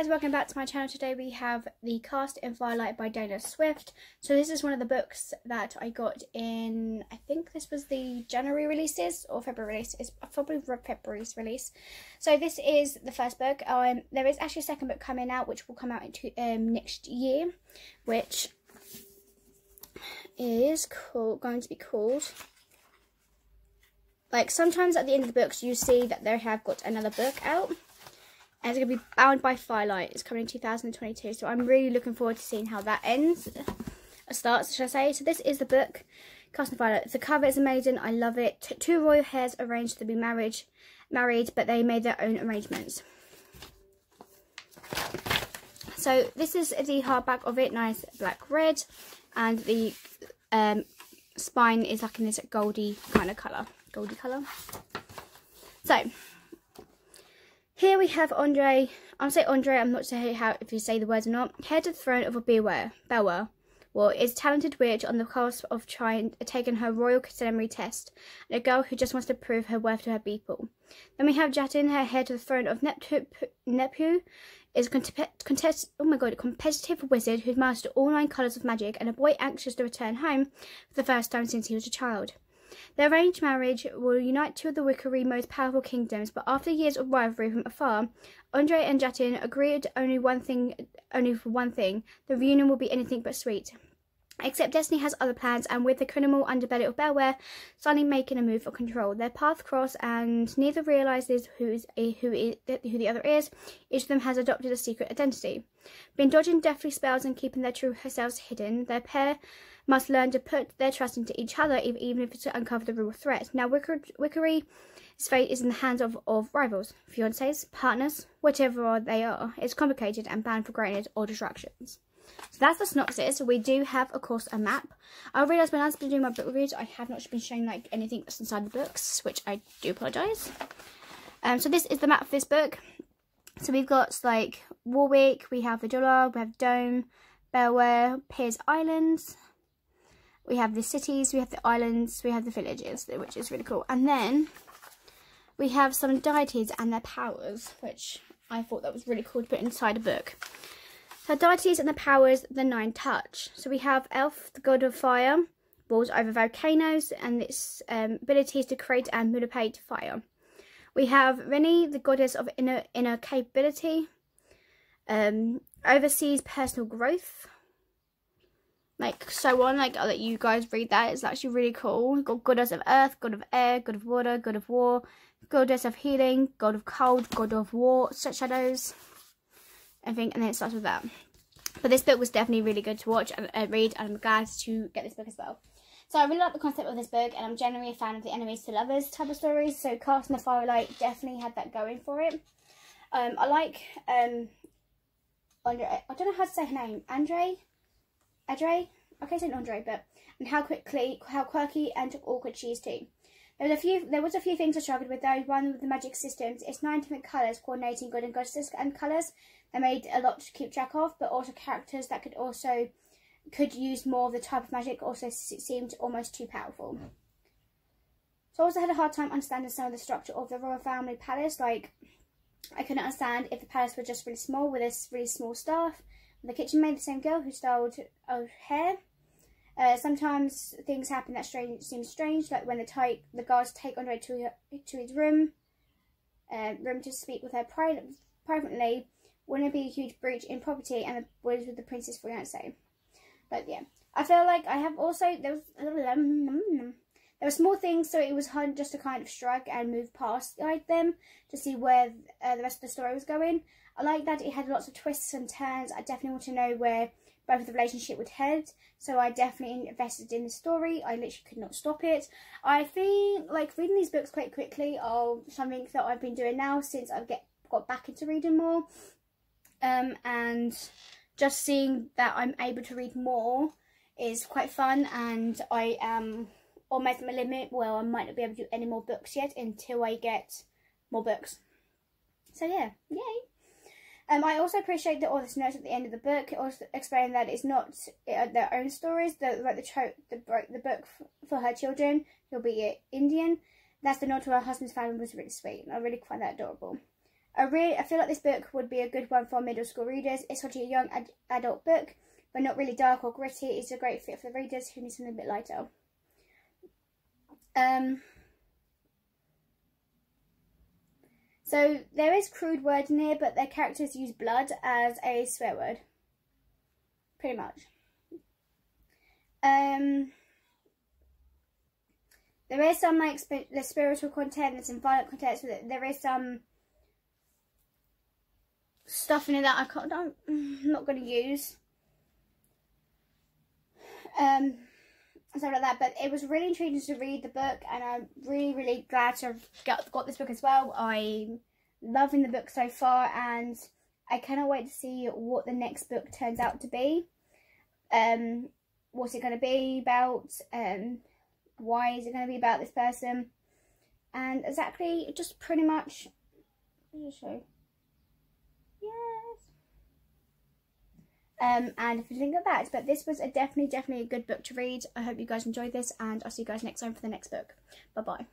guys, welcome back to my channel. Today we have the cast in Firelight by Dana Swift. So this is one of the books that I got in, I think this was the January releases or February release. It's probably February's release. So this is the first book. There is actually a second book coming out which will come out next year, which is going to be called, like, sometimes at the end of the books you see that they have got another book out. And it's going to be Bound by Firelight. It's coming in 2022. So I'm really looking forward to seeing how that starts, should I say. So this is the book, Cast in Firelight. The cover is amazing. I love it. Two royal heirs arranged to be married, but they made their own arrangements. So this is the hardback of it. Nice black red. And the spine is like in this goldy kind of colour. Goldy colour. So here we have Andre. I'll say Andre. I'm not sure if you say the words or not. Heir to the throne of a Belware. Well, is a talented witch on the cusp of taking her royal ceremony test, and a girl who just wants to prove her worth to her people. Then we have Jatin, her heir to the throne of Nepu, is a competitive wizard who's mastered all 9 colours of magic, and a boy anxious to return home for the first time since he was a child. Their arranged marriage will unite 2 of the Wickery most powerful kingdoms, but after years of rivalry from afar, Andre and Jatin agreed only for one thing: the reunion will be anything but sweet. Except Destiny has other plans, and with the criminal underbelly of Belware suddenly making a move for control, their paths cross, and neither realises who the other is. Each of them has adopted a secret identity. Been dodging deathly spells and keeping their true selves hidden, their pair must learn to put their trust into each other, even if it's to uncover the real threat. Now, Wickery's fate is in the hands of rivals, fiancés, partners, whatever they are. It's complicated and bound for greatness or distractions. So that's the synopsis. We do have, of course, a map. I realised when I've been doing my book reviews, I have not been showing like anything that's inside the books, which I do apologise. So this is the map of this book. So we've got like Warwick, we have the Dullard, we have Dome, Belware, Piers Islands. We have the cities, we have the islands, we have the villages, which is really cool. And then we have some deities and their powers, which I thought that was really cool to put inside a book. So deities and the powers, the 9 touch. So we have Elf, the god of fire, rules over volcanoes, and its abilities to create and manipulate fire. We have Rennie, the goddess of inner capability, oversees personal growth. Like so on, like I'll let you guys read that. It's actually really cool. We've got goddess of earth, god of air, god of water, god of war, goddess of healing, god of cold, god of war, shadows, everything, and then it starts with that. But this book was definitely really good to watch and read, and I'm glad to get this book as well. So I really like the concept of this book, and I'm generally a fan of the enemies to lovers type of stories. So Cast in the Firelight definitely had that going for it. I like Andre. I don't know how to say her name. Adre. Okay, saying Andre, but and how quirky and awkward she is too. There was a few things I struggled with though. One with the magic systems. It's 9 different colours coordinating good and goddesses and colours. They made a lot to keep track of, but also characters that could use more of the type of magic also seemed almost too powerful. So I also had a hard time understanding some of the structure of the royal family palace. Like, I couldn't understand if the palace was just really small with a really small staff. The kitchen made the same girl who styled hair. Sometimes things happen that seem strange, like when the guards take Andre to his room to speak with her privately. Wouldn't it be a huge breach in property and the words with the prince's fiance? But yeah, I feel like I have also there were small things, so it was hard just to kind of shrug and move past like them to see where the rest of the story was going. I like that it had lots of twists and turns. I definitely want to know where both of the relationship would head, so I definitely invested in the story. I literally could not stop it. I think like reading these books quite quickly are something that I've been doing now since I've got back into reading more, and just seeing that I'm able to read more is quite fun, and I am almost at my limit. Well, I might not be able to do any more books yet until I get more books. So yeah, yay. I also appreciate the author's notes at the end of the book. It also explained that it's not their own stories. They wrote the book for her children, who'll be Indian. That's the nod to her husband's family, was really sweet. I really find that adorable. I feel like this book would be a good one for middle school readers. It's such a young adult book, but not really dark or gritty. It's a great fit for the readers who need something a bit lighter. So there is crude word in here, but their characters use blood as a swear word. Pretty much. There is some like the spiritual content, there's some violent content, so there is some stuff in it that I'm not going to use. Stuff like that, but it was really intriguing to read the book, and I'm really glad to have got this book as well. I'm loving the book so far, and I cannot wait to see what the next book turns out to be. What's it going to be about? Why is it going to be about this person? And exactly, just pretty much. Let me show. Yes. And if you think of that, but this was definitely a good book to read. I hope you guys enjoyed this, and I'll see you guys next time for the next book. Bye bye.